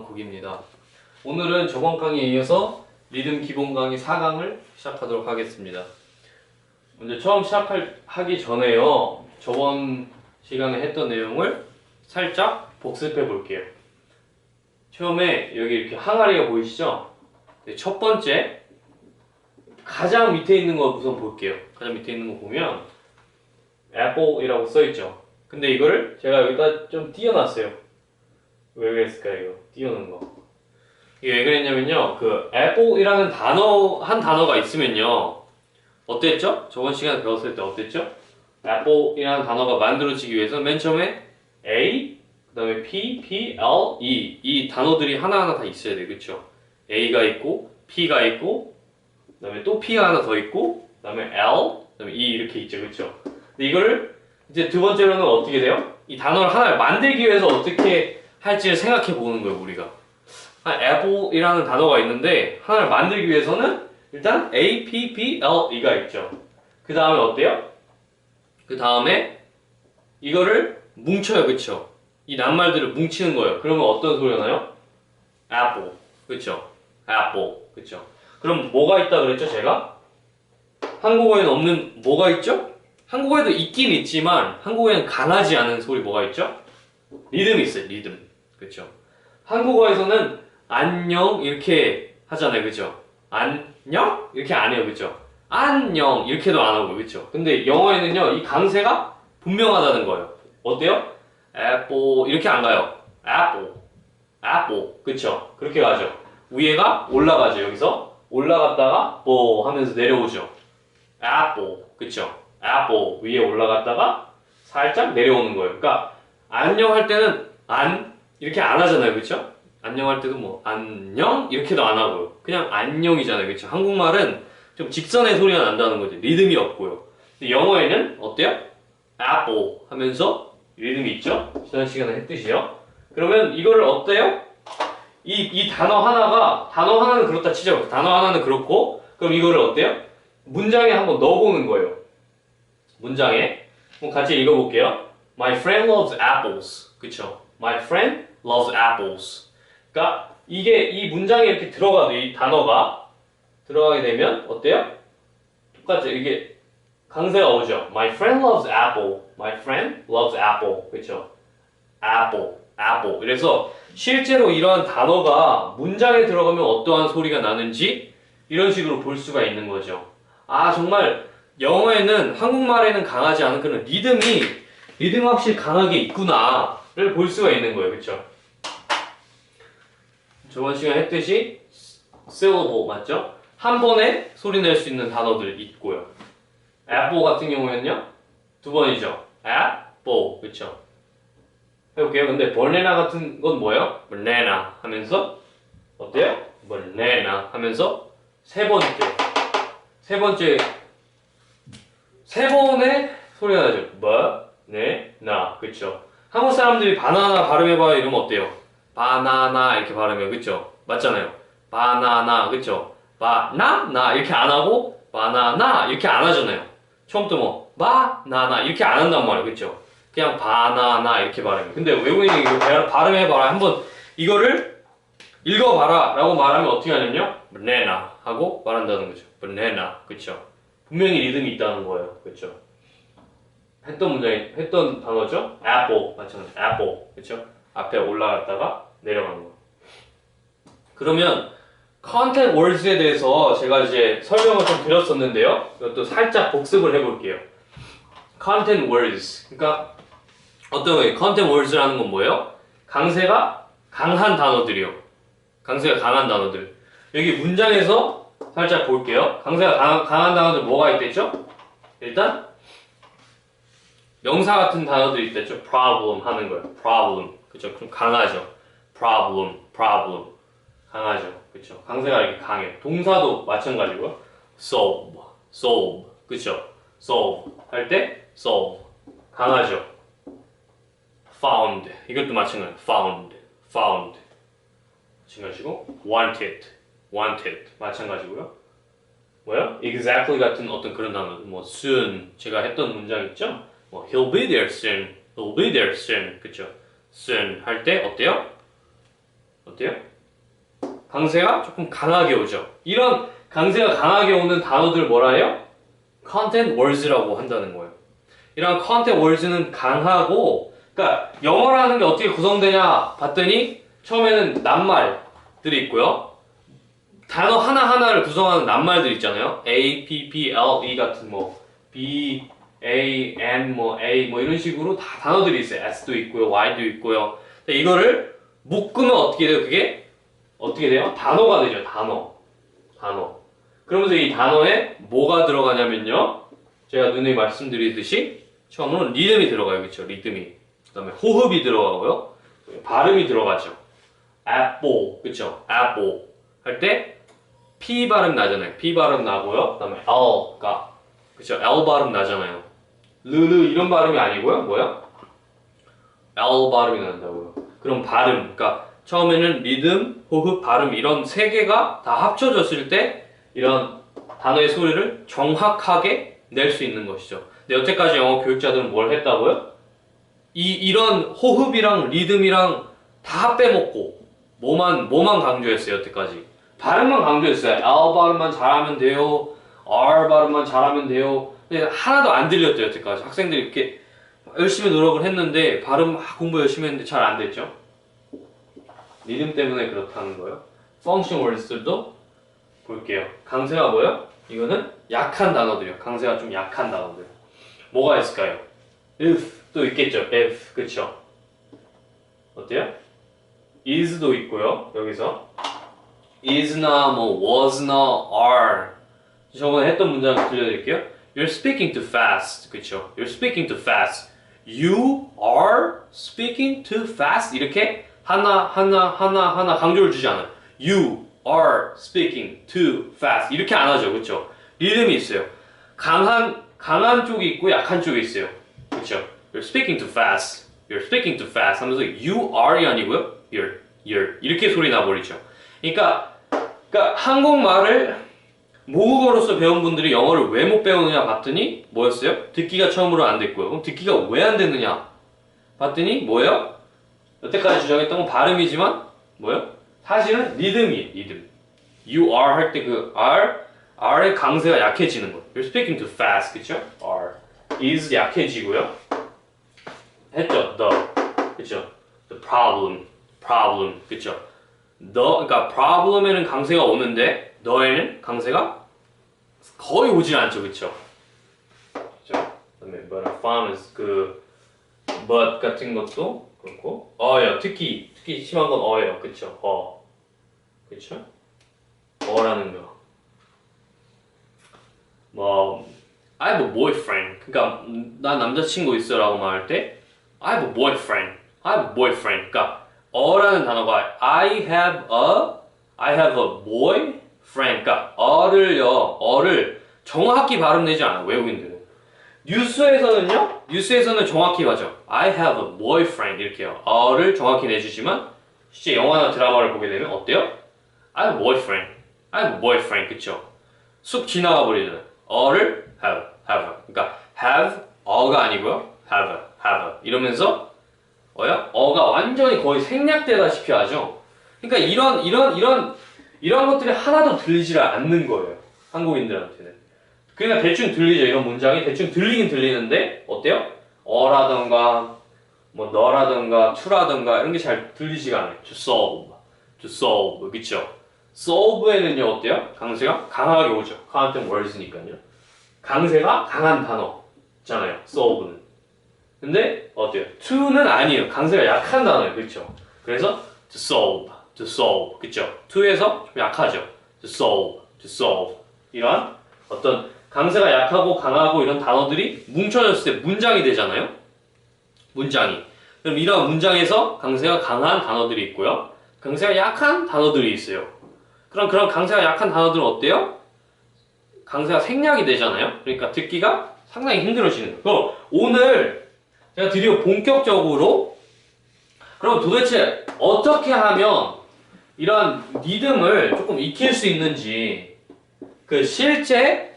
방콕입니다. 오늘은 저번 강의에 이어서 리듬 기본 강의 4강을 시작하도록 하겠습니다. 먼저 처음 시작하기 전에요. 저번 시간에 했던 내용을 살짝 복습해 볼게요. 처음에 여기 이렇게 항아리가 보이시죠? 첫 번째 가장 밑에 있는 거 우선 볼게요. 가장 밑에 있는 거 보면 Apple이라고 써있죠. 근데 이거를 제가 여기다 좀 띄워놨어요. 왜 그랬을까요? 이거 띄우는 거. 이게 왜 그랬냐면요. 그 Apple이라는 한 단어가 있으면요. 어땠죠? 저번 시간에 배웠을 때 어땠죠? Apple이라는 단어가 만들어지기 위해서 맨 처음에 A, 그 다음에 P, P, L, E 이 단어들이 하나하나 다 있어야 돼요. 그쵸? A가 있고 P가 있고 그 다음에 또 P가 하나 더 있고 그 다음에 L, 그 다음에 E 이렇게 있죠. 그쵸? 근데 이거를 이제 두 번째로는 어떻게 돼요? 이 단어를 하나를 만들기 위해서 어떻게 할지를 생각해 보는 거예요. 우리가 Apple이라는 단어가 있는데 하나를 만들기 위해서는 일단 A, P, P, L, E가 있죠. 그 다음에 어때요? 그 다음에 이거를 뭉쳐요. 그쵸? 이 낱말들을 뭉치는 거예요. 그러면 어떤 소리가 나요? Apple. 그쵸? Apple. 그쵸? 그럼 뭐가 있다 그랬죠? 제가? 한국어에는 없는 뭐가 있죠? 한국어에도 있긴 있지만 한국어에는 강하지 않은 소리 뭐가 있죠? 리듬이 있어요. 리듬. 그쵸? 한국어에서는 안녕 이렇게 하잖아요. 그쵸? 안녕? 이렇게 안 해요. 그쵸? 안녕 이렇게도 안 하고. 그쵸? 근데 영어에는요. 이 강세가 분명하다는 거예요. 어때요? Apple 이렇게 안 가요. Apple. Apple. 그쵸? 그렇게 가죠. 위에가 올라가죠. 여기서 올라갔다가 뭐 하면서 내려오죠. Apple. 그쵸? Apple. 위에 올라갔다가 살짝 내려오는 거예요. 그러니까 안녕 할 때는 안 이렇게 안 하잖아요. 그쵸? 안녕할 때도 뭐 안녕 이렇게도 안 하고요. 그냥 안녕이잖아요. 그쵸? 한국말은 좀 직선의 소리가 난다는 거죠. 리듬이 없고요. 근데 영어에는 어때요? Apple 하면서 리듬이 있죠? 지난 시간에 했듯이요. 그러면 이거를 어때요? 이 단어 하나는 그렇다 치죠. 단어 하나는 그렇고 그럼 이거를 어때요? 문장에 한번 넣어보는 거예요. 문장에 한번 같이 읽어볼게요. My friend loves apples. 그쵸? My friend loves apples. 그러니까 이게 이 문장에 이렇게 들어가도 이 단어가 들어가게 되면 어때요? 똑같죠? 이게 강세가 오죠. My friend loves apple. My friend loves apple. 그렇죠? Apple, apple. 그래서 실제로 이러한 단어가 문장에 들어가면 어떠한 소리가 나는지 이런 식으로 볼 수가 있는 거죠. 아 정말 영어에는 한국말에는 강하지 않은 그런 리듬이 확실히 강하게 있구나를 볼 수가 있는 거예요. 그렇죠? 저번 시간에 했듯이 syllable 맞죠? 한 번에 소리 낼 수 있는 단어들 있고요. Apple 같은 경우에는요. 두 번이죠. Apple. 그쵸? 해볼게요. 근데 banana 같은 건 뭐예요? banana 하면서 어때요? banana 하면서 세 번에 소리가 나죠. banana. 그쵸? 한국 사람들이 바나나 발음해봐요 이러면 어때요? 바나나 이렇게 발음해요. 그쵸? 맞잖아요. 바나나. 그쵸? 바나나 이렇게 안 하고 바나나 이렇게 안 하잖아요. 처음부터 뭐 바나나 이렇게 안 한단 말이에요. 그쵸? 그냥 바나나 이렇게 발음해요. 근데 외국인이 이거 발음해봐라. 한번 이거를 읽어봐라 라고 말하면 어떻게 하냐면요. banana 하고 말한다는 거죠. banana. 그쵸? 분명히 리듬이 있다는 거예요. 그쵸? 했던 단어죠? apple. 마찬가지. apple. 그쵸? 앞에 올라갔다가 내려가는 거. 그러면 content words에 대해서 제가 이제 설명을 좀 드렸었는데요. 이것도 살짝 복습을 해볼게요. content words. 그러니까 어떤 거예요? content words라는 건 뭐예요? 강세가 강한 단어들이요. 강세가 강한 단어들. 여기 문장에서 살짝 볼게요. 강세가 강한 단어들 뭐가 있댔죠? 일단 명사 같은 단어들이 있댔죠. problem 하는 거예요. problem. 그쵸? 좀 강하죠. problem. 강하죠. 그쵸? 강세가 이렇게 강해요. 동사도 마찬가지고요. solve. 그쵸? solve. 할 때 solve. 강하죠. found. 이것도 마찬가지예요. found. 마찬가지고 wanted. 마찬가지고요. 뭐요? exactly 같은 어떤 그런 단어. 뭐 soon. 제가 했던 문장 있죠? 뭐 he'll be there soon. 그쵸? soon 할 때 어때요? 어때요? 강세가 조금 강하게 오죠. 이런 강세가 강하게 오는 단어들 뭐라 해요? content words라고 한다는 거예요. 이런 content words는 강하고, 그러니까 영어라는 게 어떻게 구성되냐 봤더니 처음에는 낱말들이 있고요. 단어 하나하나를 구성하는 낱말들 있잖아요. A, P, P, L, E 같은 뭐 B, A, N, 뭐 A 뭐 이런 식으로 다 단어들이 있어요. S도 있고요, Y도 있고요. 이거를 묶으면 어떻게 돼요? 그게 어떻게 돼요? 단어가 되죠. 단어. 그러면서 이 단어에 뭐가 들어가냐면요. 제가 누누이 말씀드리듯이 처음으로는 리듬이 들어가요. 그렇죠? 리듬이. 그 다음에 호흡이 들어가고요. 발음이 들어가죠. apple. 그렇죠? apple. 할 때 P 발음 나잖아요. P 발음 나고요. 그 다음에 L가. 그렇죠? L 발음 나잖아요. 르르 이런 발음이 아니고요. 뭐야? L 발음이 난다고요. 그럼 발음. 그러니까 처음에는 리듬, 호흡, 발음 이런 세 개가 다 합쳐졌을 때 이런 단어의 소리를 정확하게 낼 수 있는 것이죠. 근데 여태까지 영어 교육자들은 뭘 했다고요? 이런 호흡이랑 리듬이랑 다 빼먹고 뭐만 강조했어요, 여태까지? 발음만 강조했어요. L 발음만 잘하면 돼요. R 발음만 잘하면 돼요. 근데 하나도 안 들렸대요, 여태까지. 학생들이 이렇게 열심히 노력을 했는데 발음 공부 열심히 했는데 잘 안 됐죠. 리듬 때문에 그렇다는 거예요. Function words들도 볼게요. 강세가 뭐예요? 이거는 약한 단어들이요. 강세가 좀 약한 단어들. 뭐가 있을까요? if 또 있겠죠. if 그쵸? 어때요? is도 있고요. 여기서 is나 뭐 was나 are 저번에 했던 문장 들려드릴게요. You're speaking too fast. 그쵸? You're speaking too fast. You are speaking too fast. 이렇게 하나 강조를 주지 않아요. You are speaking too fast. 이렇게 안 하죠. 그쵸? 리듬이 있어요. 강한 쪽이 있고 약한 쪽이 있어요. 그쵸? You're speaking too fast. You're speaking too fast 하면서 you are이 아니고요. You're 이렇게 소리 나버리죠. 그러니까 한국말을 모국어로서 배운 분들이 영어를 왜 못 배우느냐 봤더니 뭐였어요? 듣기가 처음으로 안 됐고요. 그럼 듣기가 왜 안 됐느냐 봤더니 뭐예요? 여태까지 주장했던 건 발음이지만 뭐예요? 사실은 리듬이에요. 리듬. You are 할 때 그 R의 강세가 약해지는 거예요. You're speaking too fast. 그쵸? R. is 약해지고요. 했죠? The. 그쵸? The problem. 그쵸? 그러니까 problem에는 강세가 오는데 the에는 강세가 거의 오질 않죠. 그쵸? 그쵸? 그다음에 but I found is 그 but 같은 것도 그렇고 어예요. 특히 심한 건 어예요. 그쵸? 그쵸? 어라는 거. 뭐 I have a boyfriend. 그러니까 나 남자친구 있어라고 말할 때 I have a boyfriend. 그러니까 어라는 단어가 I have a boyfriend. 그러니까 어를 정확히 발음내지 않아요. 외국인들은. 뉴스에서는 정확히 가죠. I have a boyfriend 이렇게요. 어를 정확히 내주지만 실제 영화나 드라마를 보게 되면 어때요? I have a boyfriend. 그쵸? 쑥 지나가 버리잖아요. 어를 have. 그러니까 have 어가 아니고요. have 이러면서 어가 완전히 거의 생략되다시피 하죠. 그러니까 이런 것들이 하나도 들리질 않는 거예요. 한국인들한테는. 그러니까 대충 들리죠. 이런 문장이 대충 들리긴 들리는데 어때요? 어라던가 뭐 너라던가 to라던가 이런 게 잘 들리지가 않아요. to solve 그쵸? solve에는요 어때요? 강세가 강하게 오죠. content words니까요. 강세가 강한 단어잖아요. solve는. 근데 어때요? to는 아니에요. 강세가 약한 단어예요. 그쵸? 그래서 to solve 그쵸? to에서 좀 약하죠. to solve 이런 어떤 강세가 약하고 강하고 이런 단어들이 뭉쳐졌을 때 문장이 되잖아요. 문장이. 그럼 이런 문장에서 강세가 강한 단어들이 있고요. 강세가 약한 단어들이 있어요. 그럼 그런 강세가 약한 단어들은 어때요? 강세가 생략이 되잖아요. 그러니까 듣기가 상당히 힘들어지는 거예요. 오늘 제가 드디어 본격적으로 그럼 도대체 어떻게 하면 이런 리듬을 조금 익힐 수 있는지 그 실제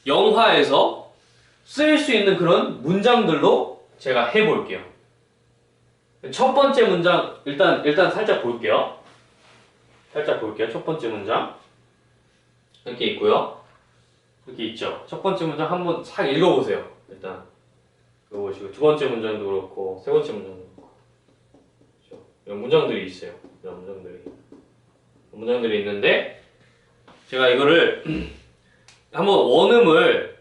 영화에서 쓰일 수 있는 그런 문장들로 제가 해볼게요. 첫 번째 문장 일단 살짝 볼게요. 살짝 볼게요. 첫 번째 문장 이렇게 있고요. 이렇게 있죠. 첫 번째 문장 한번 싹 읽어보세요. 일단 읽어보시고 두 번째 문장도 그렇고 세 번째 문장도 그렇고 그렇죠? 이런 문장들이 있어요. 이런 문장들이 있는데 제가 이거를 한번 원음을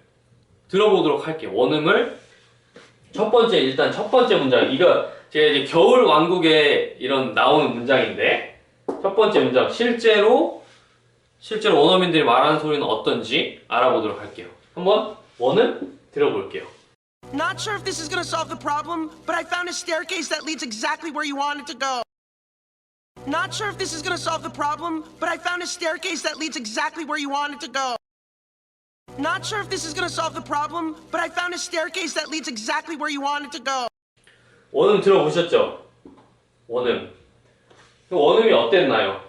들어보도록 할게요. 원음을 일단 첫 번째 문장 이거 제가 이제 겨울 왕국에 이런 나오는 문장인데 첫 번째 문장 실제로 원어민들이 말하는 소리는 어떤지 알아보도록 할게요. 한번 원음 들어볼게요. Not sure if this is gonna solve the problem, but I found a staircase that leads exactly where you want it to go. Not sure if this is gonna solve the problem, but I found a staircase that leads exactly where you want it to go. Not sure if this is gonna solve the problem, but I found a staircase that leads exactly where you want it to go. 원음 들어보셨죠? 원음이 어땠나요?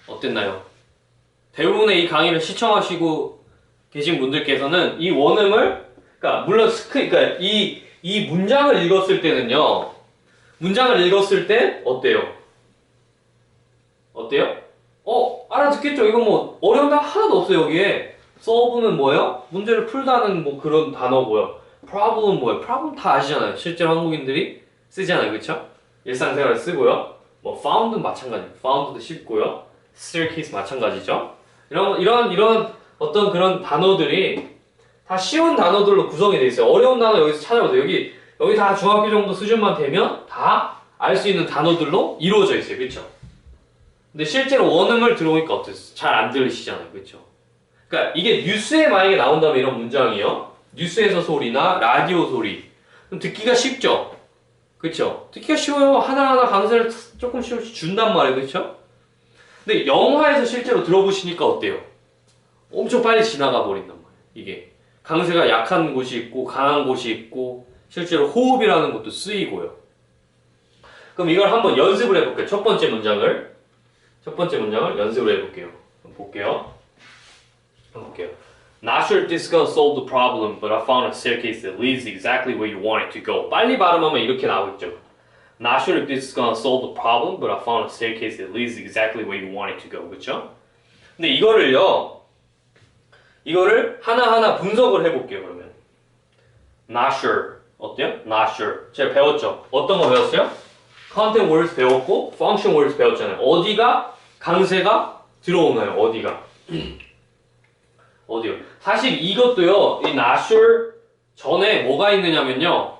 어땠나요? 대부분의 이 강의를 시청하시고 계신 분들께서는 이 원음을 그러니까 물론 그러니까 이 문장을 읽었을 때는요. 문장을 읽었을 때 어때요? 알아듣겠죠? 이거 뭐 어려운 단어 하나도 없어요. 여기에 solve는 뭐예요? 문제를 풀다는 뭐 그런 단어고요. problem은 뭐예요? problem 다 아시잖아요. 실제로 한국인들이 쓰잖아요. 그쵸? 일상생활에 쓰고요. 뭐 found는 마찬가지예요. found도 쉽고요. staircase 마찬가지죠. 이런 어떤 그런 단어들이 다 쉬운 단어들로 구성이 돼 있어요. 어려운 단어 여기서 찾아보세요. 여기 다 중학교 정도 수준만 되면 다 알 수 있는 단어들로 이루어져 있어요. 그쵸? 근데 실제로 원음을 들어보니까 어땠어요? 잘 안 들리시잖아요. 그쵸? 그러니까 이게 뉴스에 만약에 나온다면 이런 문장이요. 뉴스에서 소리나 라디오 소리. 그럼 듣기가 쉽죠? 그쵸? 듣기가 쉬워요. 하나하나 강세를 조금씩 준단 말이에요. 그쵸? 근데 영화에서 실제로 들어보시니까 어때요? 엄청 빨리 지나가 버린단 말이에요. 이게 강세가 약한 곳이 있고 강한 곳이 있고 실제로 호흡이라는 것도 쓰이고요. 그럼 이걸 한번 연습을 해볼게요. 첫 번째 문장을 연습을 해볼게요. 볼게요. Not sure if this is gonna solve the problem, but I found a staircase that leads exactly where you want it to go. 빨리 발음하면 이렇게 나오겠죠. Not sure if this is gonna solve the problem, but I found a staircase that leads exactly where you want it to go. 그쵸? 근데 이거를 하나하나 분석을 해볼게요, 그러면. Not sure. 어때요? Not sure. 제가 배웠죠? 어떤 거 배웠어요? Content words 배웠고, function words 배웠잖아요. 어디가 강세가 들어오나요? 어디요? 사실 이것도요, 이 not sure 전에 뭐가 있느냐면요.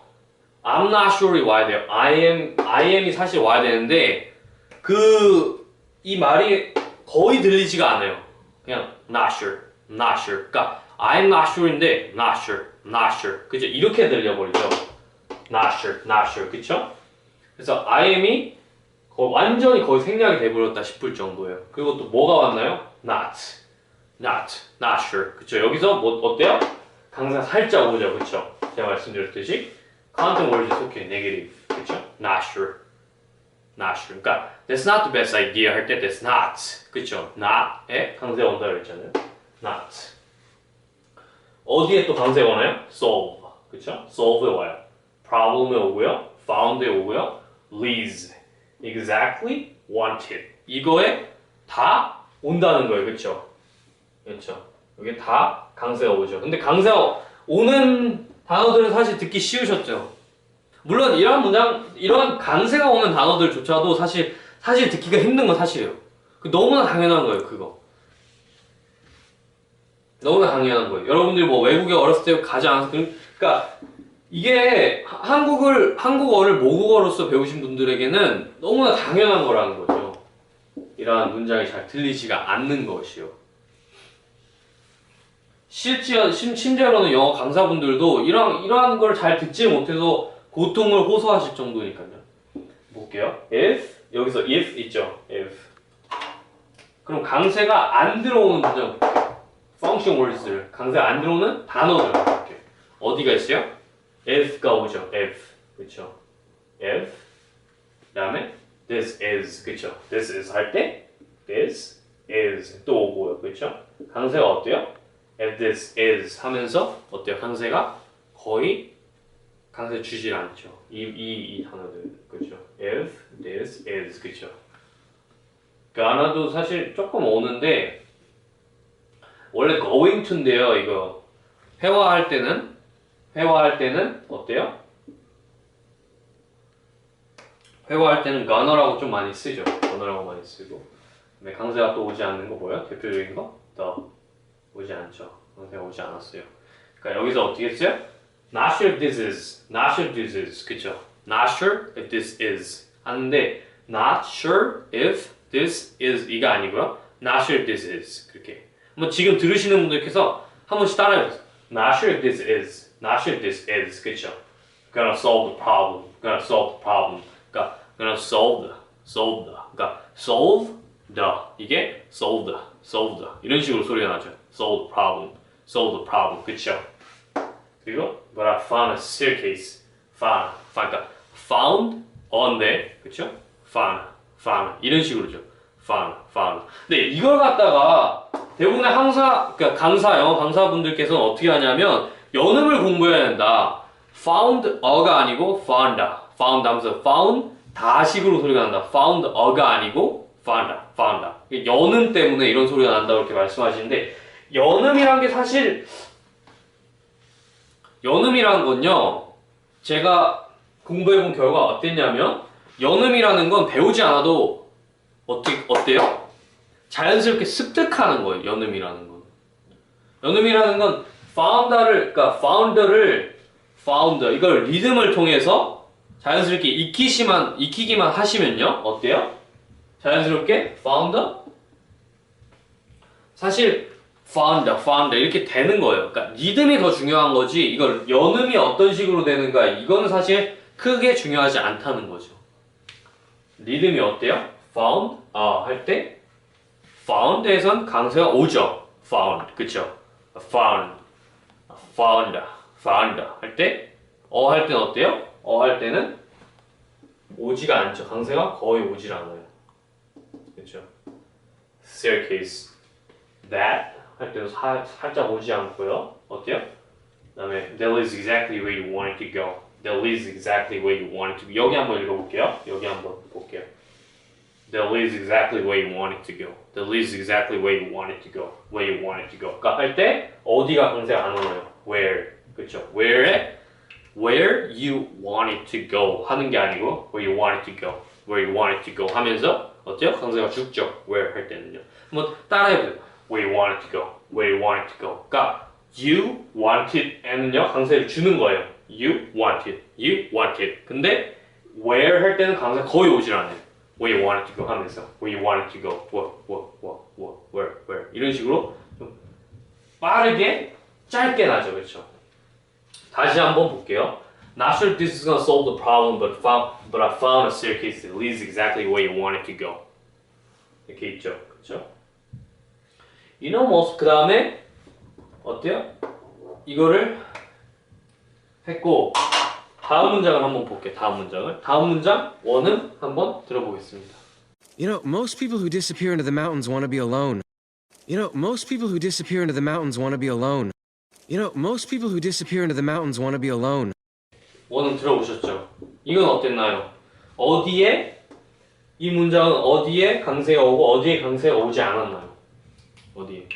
I'm not sure이 와야 돼요. I am이 사실 와야 되는데, 이 말이 거의 들리지가 않아요. 그냥 not sure. 그러니까 I'm not sure인데 not sure. 그죠? 이렇게 들려버리죠. not sure. 그쵸? 그래서 I am이 완전히 거의 생략이 돼버렸다 싶을 정도예요. 그리고 또 뭐가 왔나요? not sure. 그쵸? 여기서 뭐 어때요? 강사 살짝 오죠. 그쵸? 제가 말씀드렸듯이 content words 속해 negative. 그쵸? not sure. 그러니까 that's not the best idea 할 때 that's not. 그쵸? not에 강세가 온다 그랬잖아요. not. 어디에 또 강세가 오나요? solve. 그쵸? solve에 와요. problem에 오고요. found에 오고요. leads. exactly wanted. 이거에 다 온다는 거예요. 그쵸? 여기 다 강세가 오죠. 근데 강세가 오는 단어들은 사실 듣기 쉬우셨죠? 물론 이런 강세가 오는 단어들조차도 사실 듣기가 힘든 건 사실이에요. 너무나 당연한 거예요, 그거. 너무나 당연한 거예요. 여러분들이 뭐 외국에 어렸을 때 가지 않아서 그러니까 이게 한국어를 모국어로서 배우신 분들에게는 너무나 당연한 거라는 거죠. 이러한 문장이 잘 들리지가 않는 것이요. 심지어는 영어 강사분들도 이러한 걸 잘 듣지 못해서 고통을 호소하실 정도니까요. 볼게요. if 여기서 if 있죠. if 그럼 강세가 안 들어오는 문장 function words를 강세가 안 들어오는 단어들 볼게요. 어디가 있어요? if가 오죠. if 그렇죠. if 그다음에 this is 그렇죠. this is 할 때 this is 또 오고요. 그렇죠. 강세가 어때요? if this is 하면서 어때요? 강세가 거의 강세 주질 않죠. 이 단어들 그렇죠. if this is 그렇죠. gonna도 사실 조금 오는데 원래 going to인데요. 이거 회화할 때는 어때요? 회화할 때는 gonna라고 좀 많이 쓰죠. gonna라고 많이 쓰고. 근데 강세가 또 오지 않는 거 뭐예요? 대표적인 거? the 오지 않죠. 강세가 오지 않았어요. 그러니까 여기서 어떻게 써요? Not sure if this is, not sure if this is, 그쵸? Not sure if this is 하는데 not sure if this is 이가 아니고요. Not sure if this is 그렇게. 뭐 지금 들으시는 분들께서 한 번씩 따라해보세요. Not sure if this is, not sure if this is, 그쵸? Gonna solve the problem, gonna solve the problem. 그러니까 gonna solve the, 그러니까 solve the 이게 solve the 이런 식으로 소리가 나죠. Solve the problem, 그쵸? 그리고 but I found a staircase. 그러니까 found on데, 그쵸? found 이런 식으로죠. found. 근데 이걸 갖다가 대부분의 그러니까 영어 강사분들께서는 어떻게 하냐면 연음을 공부해야 된다. found a가 아니고 found 하면서 found 다식으로 소리가 난다. found a가 아니고 found. 연음 때문에 이런 소리가 난다고 이렇게 말씀하시는데 연음이란 게 사실 연음이라는 건요, 제가 공부해본 결과 어땠냐면, 연음이라는 건 배우지 않아도, 어때요? 자연스럽게 습득하는 거예요, 연음이라는 건. 연음이라는 건, founder, 이걸 리듬을 통해서 자연스럽게 익히기만 하시면요, 어때요? 자연스럽게, founder? 사실, founder 이렇게 되는 거예요. 그러니까 리듬이 더 중요한 거지 이걸 연음이 어떤 식으로 되는가 이거는 사실 크게 중요하지 않다는 거죠. 리듬이 어때요? found 할 때 found에선 강세가 오죠. found 그쵸? found 할 때 할 때는 어때요? 할 때는 오지가 않죠. 강세가 거의 오질 않아요. 그쵸? staircase that 할 때도 살짝 오지 않고요. 어때요? 그다음에 that is exactly where you want it to go. That is exactly where you want it to go. 여기 한번 읽어볼게요. 여기 한번 볼게요. That is exactly where you want it to go. That is exactly where you want it to go. Where you want it to go. 그러니까 할 때 어디가 강세가 안 오나요? Where 그렇죠? Where you want it to go 하는 게 아니고 where you want it to go. Where you want it to go 하면서 어때요? 강세가 죽죠. Where 할 때는요. 한번 따라해보세요. Where you want it to go. Where you want it to go. 그러니까 you want it에는요 강세를 주는 거예요. You want it. 근데 where 할 때는 강세가 거의 오질 않아요. Where you want it to go 하면서 Where you want it to go. Where 이런 식으로 좀 빠르게 짧게 나죠, 그렇죠? 다시 한번 볼게요. Not sure if this is gonna solve the problem, but I found a staircase that leads exactly where you want it to go. 이렇게 있죠, 그렇죠? 그 다음에 어때요? 이거를 했고 다음 문장을 한번 볼게요. 다음 문장 원음 한번 들어보겠습니다. You know, most people who disappear into the mountains want to be alone. You know, most people who disappear into the mountains want to be alone. You know, most people who disappear into the mountains want to be alone. 원음 들어보셨죠? 이건 어땠나요? 이 문장은 어디에 강세가 오고 어디에 강세가 오지 않았나요? 어디에?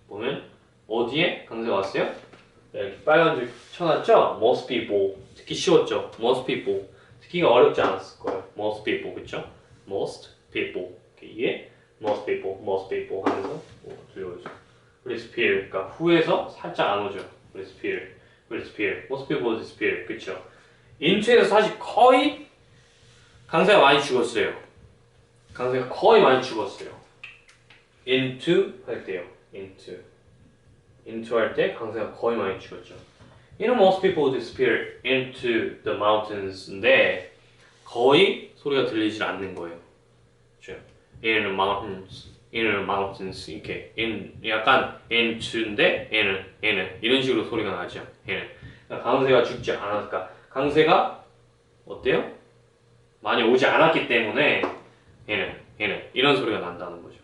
보면 어디에 강세가 왔어요? 네, 이렇게 빨간 줄 쳐놨죠? Most people 듣기 쉬웠죠? Most people 듣기가 어렵지 않았을 거예요. Most people 그쵸? Most people 이게 most people 하면서 들려오죠. disappear 그러니까 후에서 살짝 안 오죠. disappear most people disappear 그쵸? into에서 사실 거의 강세가 많이 죽었어요. into 할 때요. into 할 때 강세가 거의 많이 죽었죠. You know, most people disappear into the mountains인데 거의 소리가 들리질 않는 거예요. 그렇죠? In the mountains 이렇게 약간 into인데 in 이런 식으로 소리가 나죠. 그러니까 강세가 죽지 않았을까? 강세가 어때요? 많이 오지 않았기 때문에 이런 소리가 난다는 거죠.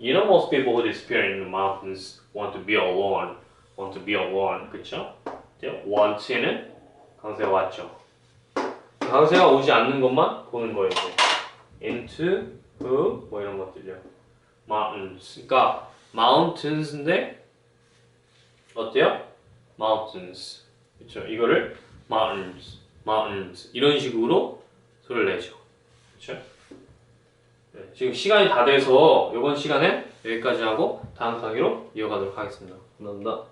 You know, most people who disappear in the mountains want to be alone. 그쵸? want는 강세가 왔죠. 강세가 오지 않는 것만 보는 거예요. 이제. into who 뭐 이런 것들이요. mountains. 그러니까 mountains인데 어때요? mountains. 그렇죠? 이거를 mountains 이런 식으로 소리를 내죠. 그렇죠? 네, 지금 시간이 다 돼서 이번 시간에 여기까지 하고 다음 강의로 이어가도록 하겠습니다. 감사합니다.